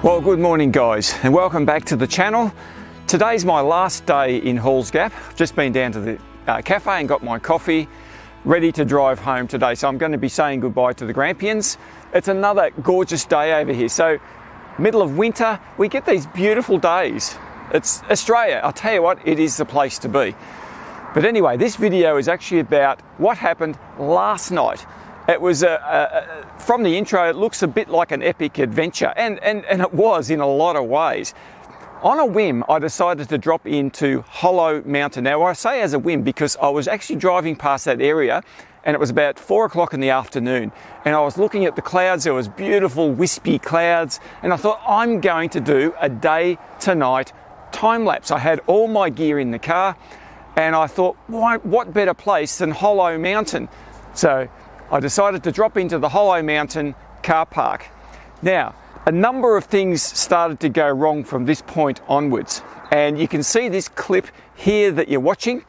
Well, good morning guys, and welcome back to the channel. Today's my last day in Halls Gap. I've just been down to the cafe and got my coffee, ready to drive home today. So I'm going to be saying goodbye to the Grampians. It's another gorgeous day over here. So middle of winter, we get these beautiful days. It's Australia. I'll tell you what, it is the place to be. But anyway, this video is actually about what happened last night. It was, from the intro, it looks a bit like an epic adventure, and it was in a lot of ways. On a whim, I decided to drop into Hollow Mountain. Now, I say as a whim because I was actually driving past that area, and it was about 4 o'clock in the afternoon, and I was looking at the clouds. There was beautiful wispy clouds, and I thought, I'm going to do a day to night time lapse. I had all my gear in the car, and I thought, what better place than Hollow Mountain? So I decided to drop into the Hollow Mountain car park. Now, a number of things started to go wrong from this point onwards. And you can see this clip here that you're watching.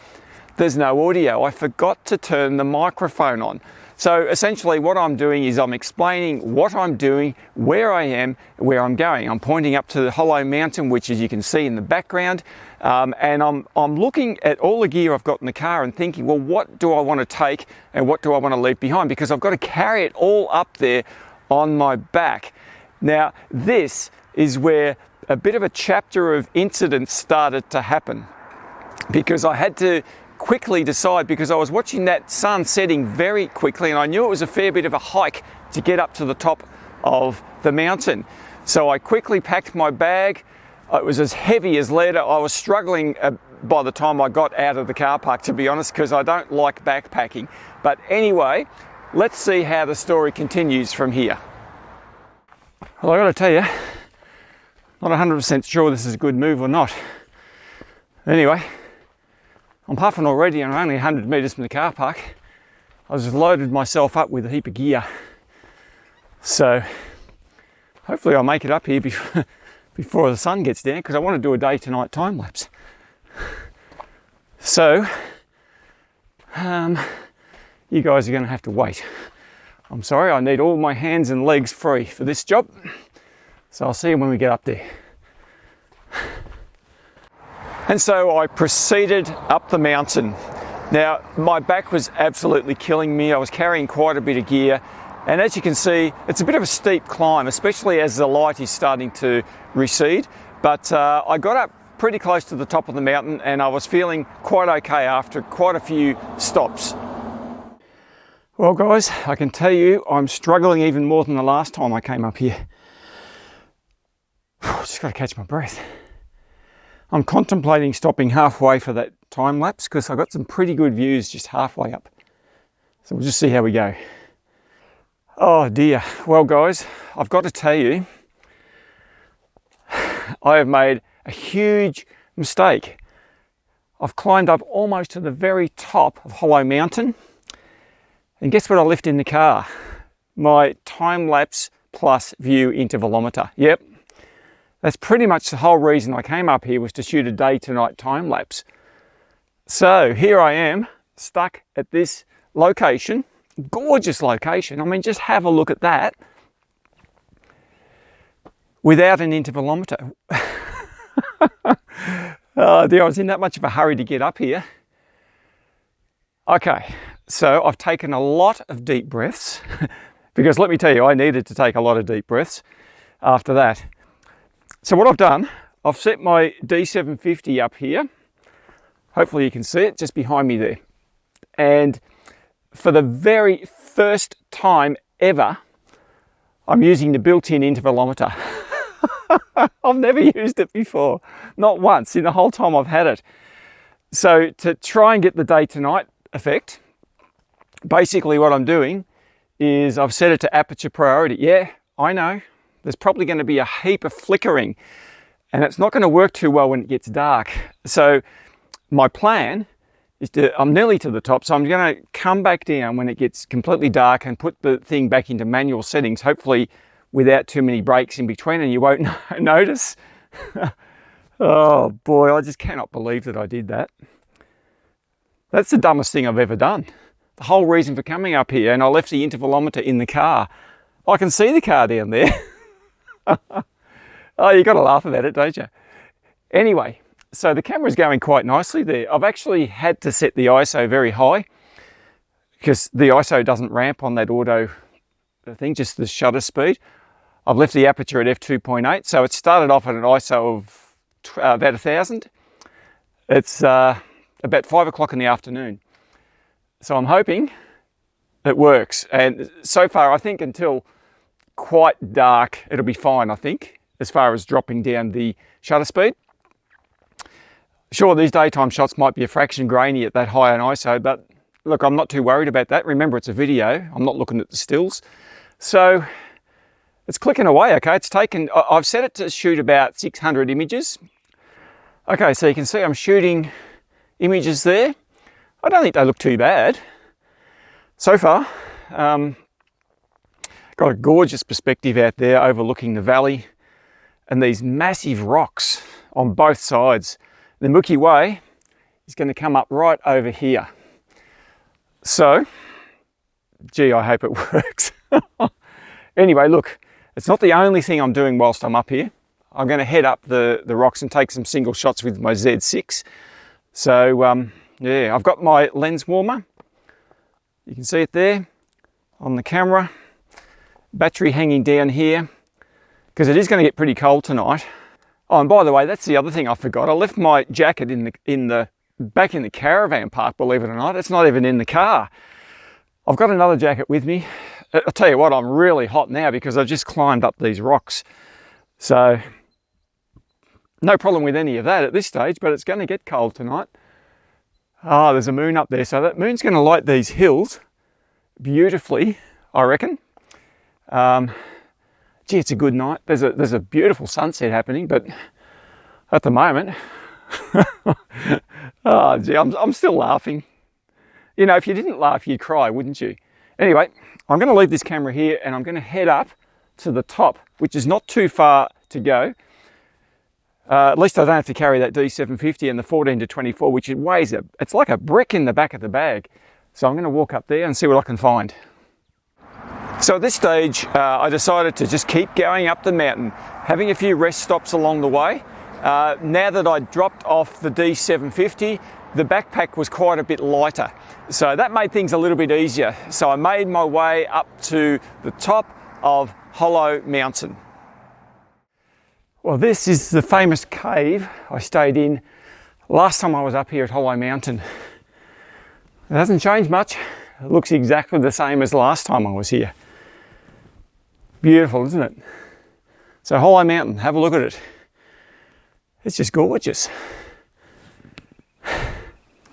There's no audio. I forgot to turn the microphone on. So essentially what I'm doing is I'm explaining what I'm doing, where I am, where I'm going. I'm pointing up to the Hollow Mountain, which as you can see in the background. And I'm looking at all the gear I've got in the car and thinking, well, what do I want to take and what do I want to leave behind? Because I've got to carry it all up there on my back. Now, this is where a bit of a chapter of incidents started to happen, because I had to quickly decide, because I was watching that sun setting very quickly and I knew it was a fair bit of a hike to get up to the top of the mountain. So I quickly packed my bag. It was as heavy as lead. I was struggling by the time I got out of the car park, to be honest, because I don't like backpacking. But anyway, let's see how the story continues from here. Well, I got to tell you, not 100% sure this is a good move or not. Anyway, I'm puffing already and I'm only 100 metres from the car park. I just loaded myself up with a heap of gear. So hopefully I'll make it up here before the sun gets down, because I want to do a day to night time lapse. So you guys are going to have to wait. I'm sorry, I need all my hands and legs free for this job. So I'll see you when we get up there. And so I proceeded up the mountain. Now, my back was absolutely killing me. I was carrying quite a bit of gear. And as you can see, it's a bit of a steep climb, especially as the light is starting to recede. But I got up pretty close to the top of the mountain and I was feeling quite okay after quite a few stops. Well guys, I can tell you I'm struggling even more than the last time I came up here. Just got to catch my breath. I'm contemplating stopping halfway for that time lapse because I got some pretty good views just halfway up. So we'll just see how we go. Oh dear. Well guys, I've got to tell you, I have made a huge mistake. I've climbed up almost to the very top of Hollow Mountain. And guess what I left in the car? My time-lapse plus view intervalometer. Yep, that's pretty much the whole reason I came up here, was to shoot a day-to-night time-lapse. So here I am, stuck at this location, gorgeous location. I mean, just have a look at that, without an intervalometer. Oh dear, I was in that much of a hurry to get up here. Okay. So I've taken a lot of deep breaths because let me tell you, I needed to take a lot of deep breaths after that. So what I've done, I've set my D750 up here. Hopefully you can see it just behind me there. And for the very first time ever, I'm using the built-in intervalometer. I've never used it before, not once in the whole time I've had it. So to try and get the day to night effect, basically what I'm doing is I've set it to aperture priority. Yeah, I know, there's probably going to be a heap of flickering and it's not going to work too well when it gets dark. So my plan is I'm nearly to the top, so I'm going to come back down when it gets completely dark and put the thing back into manual settings, hopefully without too many breaks in between and you won't notice. Oh boy, I just cannot believe that I did that. That's the dumbest thing I've ever done. The whole reason for coming up here, and I left the intervalometer in the car. I can see the car down there. Oh, you got to laugh about it, don't you? Anyway, so the camera's going quite nicely there. I've actually had to set the ISO very high because the ISO doesn't ramp on that auto thing, just the shutter speed. I've left the aperture at f2.8, so it started off at an ISO of about 1000. It's about 5 o'clock in the afternoon. So I'm hoping it works. And so far, I think until quite dark, it'll be fine, I think, as far as dropping down the shutter speed. Sure, these daytime shots might be a fraction grainy at that high an ISO, but look, I'm not too worried about that. Remember, it's a video. I'm not looking at the stills. So it's clicking away, okay? It's taken, I've set it to shoot about 600 images. Okay, so you can see I'm shooting images there. I don't think they look too bad so far. Got a gorgeous perspective out there overlooking the valley and these massive rocks on both sides. The Milky Way is going to come up right over here. So, gee, I hope it works. Anyway, look, it's not the only thing I'm doing whilst I'm up here. I'm going to head up the rocks and take some single shots with my Z6. So, yeah, I've got my lens warmer. You can see it there on the camera. Battery hanging down here because it is going to get pretty cold tonight. Oh, and by the way, that's the other thing I forgot. I left my jacket back in the caravan park, believe it or not. It's not even in the car. I've got another jacket with me. I'll tell you what, I'm really hot now because I've just climbed up these rocks. So, no problem with any of that at this stage, but it's going to get cold tonight. Ah, there's a moon up there. So that moon's going to light these hills beautifully, I reckon. Gee, it's a good night. There's a beautiful sunset happening, but at the moment, oh gee, I'm still laughing. You know, if you didn't laugh, you'd cry, wouldn't you? Anyway, I'm going to leave this camera here and I'm going to head up to the top, which is not too far to go. At least I don't have to carry that D750 and the 14-24, which it weighs it's like a brick in the back of the bag. So I'm going to walk up there and see what I can find. So at this stage, I decided to just keep going up the mountain, having a few rest stops along the way. Now that I dropped off the D750, the backpack was quite a bit lighter. So that made things a little bit easier. So I made my way up to the top of Hollow Mountain. Well, this is the famous cave I stayed in last time I was up here at Hollow Mountain. It hasn't changed much. It looks exactly the same as last time I was here. Beautiful, isn't it? So Hollow Mountain, have a look at it. It's just gorgeous.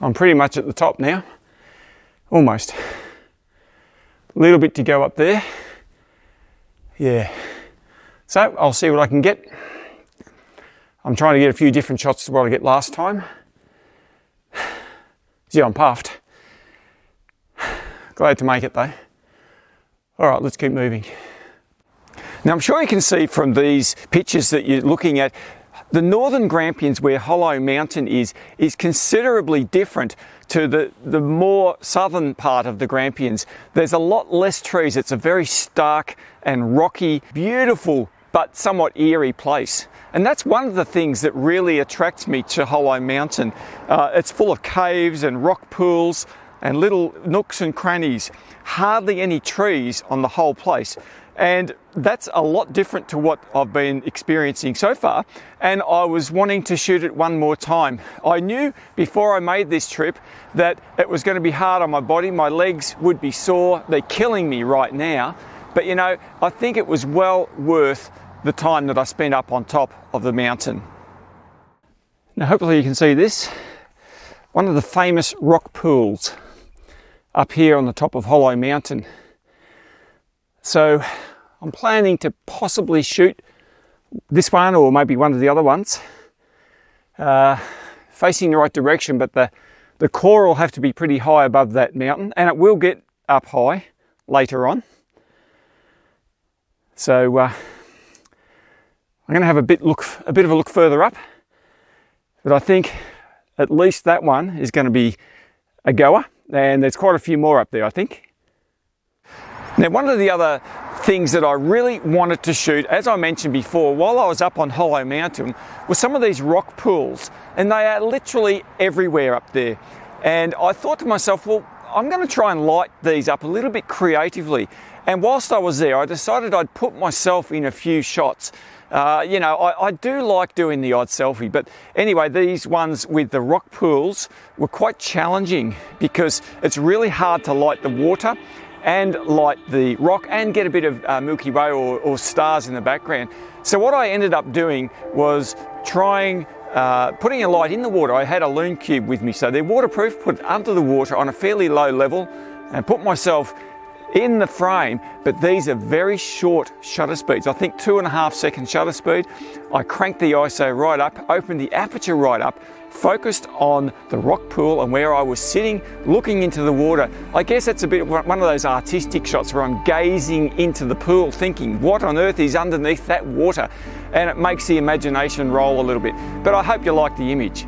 I'm pretty much at the top now. Almost. A little bit to go up there. Yeah. So I'll see what I can get. I'm trying to get a few different shots to what I get last time. See, I'm puffed. Glad to make it though. All right, let's keep moving. Now I'm sure you can see from these pictures that you're looking at, the northern Grampians, where Hollow Mountain is considerably different to the more southern part of the Grampians. There's a lot less trees. It's a very stark and rocky, beautiful, but somewhat eerie place. And that's one of the things that really attracts me to Hollow Mountain. It's full of caves and rock pools and little nooks and crannies. Hardly any trees on the whole place. And that's a lot different to what I've been experiencing so far. And I was wanting to shoot it one more time. I knew before I made this trip that it was going to be hard on my body. My legs would be sore. They're killing me right now. But you know, I think it was well worth the time that I spent up on top of the mountain. Now hopefully you can see this. One of the famous rock pools up here on the top of Hollow Mountain. So I'm planning to possibly shoot this one or maybe one of the other ones facing the right direction, but the core will have to be pretty high above that mountain, and it will get up high later on. So I'm going to have a bit of a look further up, but I think at least that one is going to be a goer, and there's quite a few more up there, I think. Now, one of the other things that I really wanted to shoot, as I mentioned before, while I was up on Hollow Mountain, were some of these rock pools, and they are literally everywhere up there. And I thought to myself, well, I'm going to try and light these up a little bit creatively. And whilst I was there, I decided I'd put myself in a few shots. You know, I do like doing the odd selfie, but anyway, these ones with the rock pools were quite challenging because it's really hard to light the water and light the rock and get a bit of Milky Way or stars in the background. So what I ended up doing was trying putting a light in the water. I had a Loon Cube with me, so they're waterproof, put it under the water on a fairly low level and put myself in the frame, but these are very short shutter speeds. I think 2.5 second shutter speed. I cranked the ISO right up, opened the aperture right up, focused on the rock pool and where I was sitting, looking into the water. I guess that's a bit one of those artistic shots where I'm gazing into the pool, thinking, what on earth is underneath that water? And it makes the imagination roll a little bit. But I hope you like the image.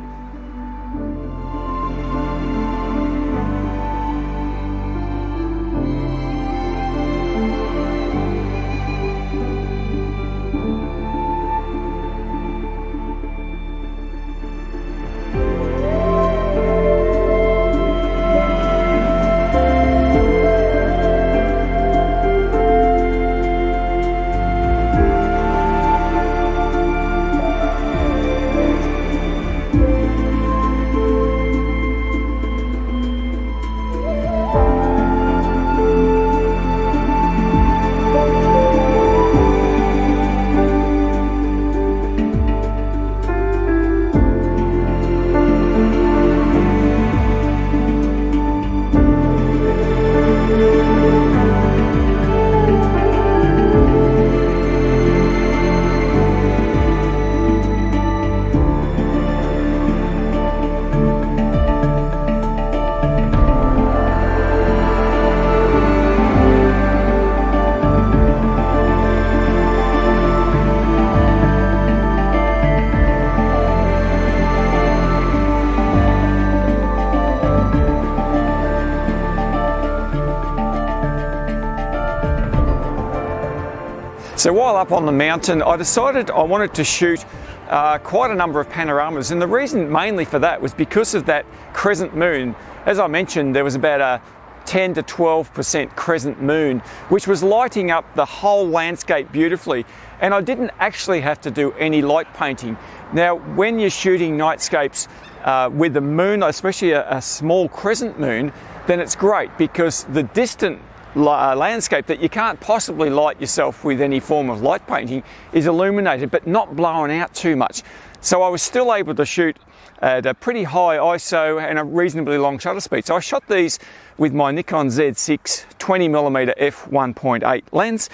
So while up on the mountain, I decided I wanted to shoot quite a number of panoramas, and the reason mainly for that was because of that crescent moon. As I mentioned, there was about a 10 to 12% crescent moon, which was lighting up the whole landscape beautifully, and I didn't actually have to do any light painting. Now, when you're shooting nightscapes with the moon, especially a small crescent moon, then it's great because the distant landscape that you can't possibly light yourself with any form of light painting is illuminated but not blown out too much. So I was still able to shoot at a pretty high ISO and a reasonably long shutter speed. So I shot these with my Nikon Z6 20mm f1.8 lens,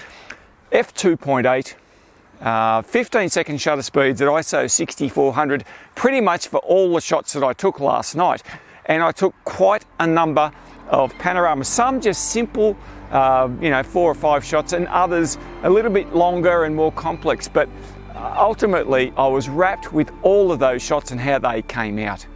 f2.8, 15 second shutter speeds at ISO 6400, pretty much for all the shots that I took last night. And I took quite a number of panoramas, some just simple, you know, 4 or 5 shots, and others a little bit longer and more complex. But ultimately, I was wrapped with all of those shots and how they came out.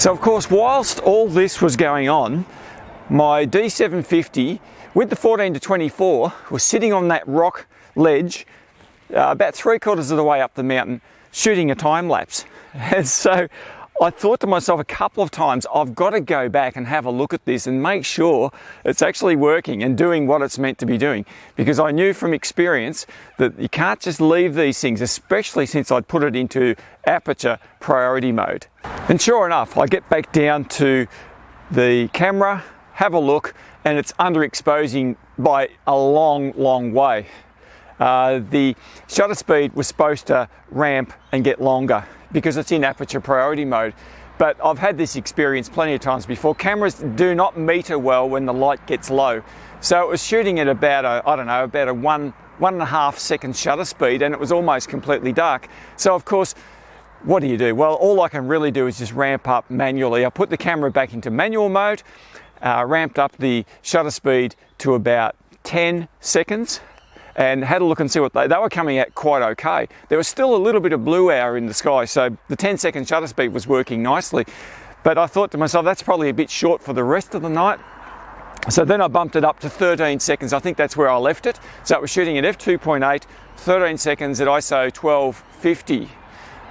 So of course, whilst all this was going on, my D750 with the 14 to 24 was sitting on that rock ledge about 3/4 of the way up the mountain shooting a time lapse. And so I thought to myself a couple of times, I've got to go back and have a look at this and make sure it's actually working and doing what it's meant to be doing. Because I knew from experience that you can't just leave these things, especially since I'd put it into aperture priority mode. And sure enough, I get back down to the camera, have a look, and it's underexposing by a long way. The shutter speed was supposed to ramp and get longer because it's in aperture priority mode. But I've had this experience plenty of times before. Cameras do not meter well when the light gets low. So it was shooting at about a 1.5 second shutter speed, and it was almost completely dark. So of course, what do you do? Well, all I can really do is just ramp up manually. I put the camera back into manual mode, ramped up the shutter speed to about 10 seconds, and had a look and see what they were coming at quite okay. There was still a little bit of blue hour in the sky, so the 10-second shutter speed was working nicely. But I thought to myself, that's probably a bit short for the rest of the night. So then I bumped it up to 13 seconds. I think that's where I left it. So it was shooting at f2.8, 13 seconds at ISO 1250.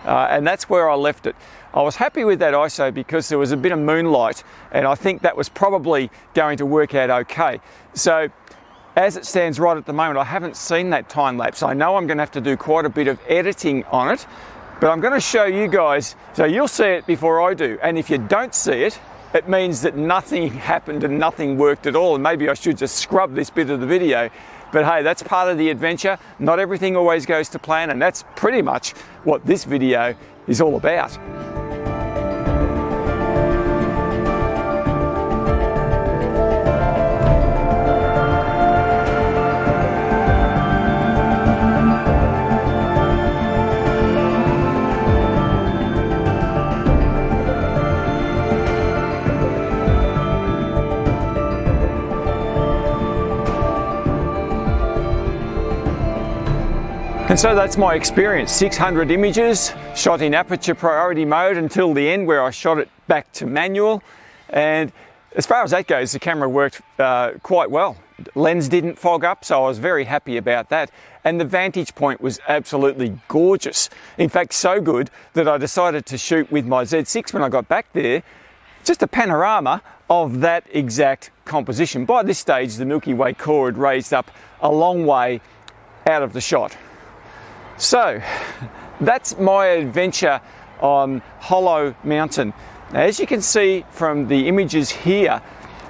And that's where I left it. I was happy with that ISO because there was a bit of moonlight, and I think that was probably going to work out okay. So as it stands right at the moment, I haven't seen that time lapse. I know I'm going to have to do quite a bit of editing on it, but I'm going to show you guys, so you'll see it before I do. And if you don't see it, it means that nothing happened and nothing worked at all. And maybe I should just scrub this bit of the video. But hey, that's part of the adventure. Not everything always goes to plan, and that's pretty much what this video is all about. And so that's my experience, 600 images shot in aperture priority mode until the end where I shot it back to manual. And as far as that goes, the camera worked quite well. Lens didn't fog up, so I was very happy about that. And the vantage point was absolutely gorgeous. In fact, so good that I decided to shoot with my Z6 when I got back there, just a panorama of that exact composition. By this stage, the Milky Way core had raised up a long way out of the shot. So that's my adventure on Hollow Mountain. Now, as you can see from the images here,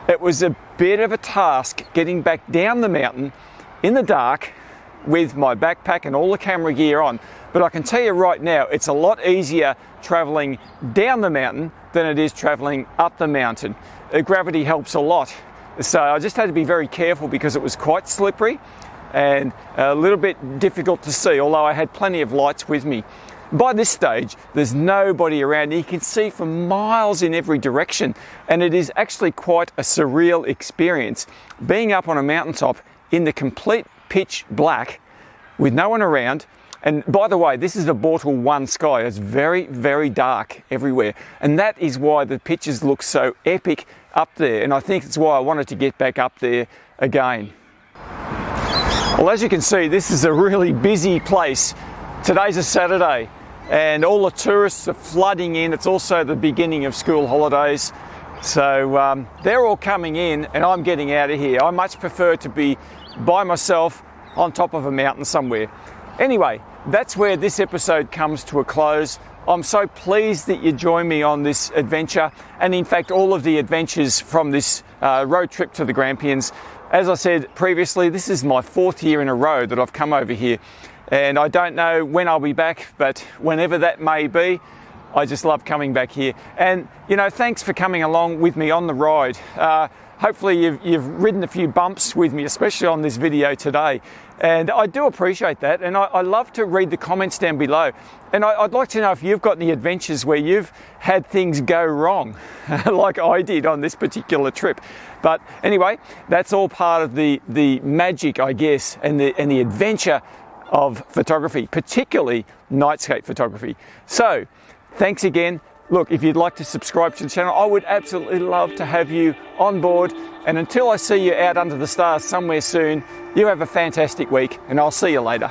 it was a bit of a task getting back down the mountain in the dark with my backpack and all the camera gear on. But I can tell you right now, it's a lot easier traveling down the mountain than it is traveling up the mountain. Gravity helps a lot. So I just had to be very careful because it was quite slippery and a little bit difficult to see, although I had plenty of lights with me. By this stage, there's nobody around. You can see for miles in every direction, and it is actually quite a surreal experience being up on a mountaintop in the complete pitch black with no one around. And by the way, this is a Bortle 1 sky. It's very, very dark everywhere. And that is why the pictures look so epic up there. And I think it's why I wanted to get back up there again. Well, as you can see, this is a really busy place. Today's a Saturday and all the tourists are flooding in. It's also the beginning of school holidays. So they're all coming in and I'm getting out of here. I much prefer to be by myself on top of a mountain somewhere. Anyway, that's where this episode comes to a close. I'm so pleased that you joined me on this adventure, and in fact all of the adventures from this road trip to the Grampians. As I said previously, this is my 4th year in a row that I've come over here, and I don't know when I'll be back, but whenever that may be, I just love coming back here. And you know, thanks for coming along with me on the ride. Hopefully you've ridden a few bumps with me, especially on this video today. And I do appreciate that, and I love to read the comments down below. And I'd like to know if you've got any adventures where you've had things go wrong, like I did on this particular trip. But anyway, that's all part of the magic, I guess, and the adventure of photography, particularly nightscape photography. So, thanks again. Look, if you'd like to subscribe to the channel, I would absolutely love to have you on board. And until I see you out under the stars somewhere soon, you have a fantastic week, and I'll see you later.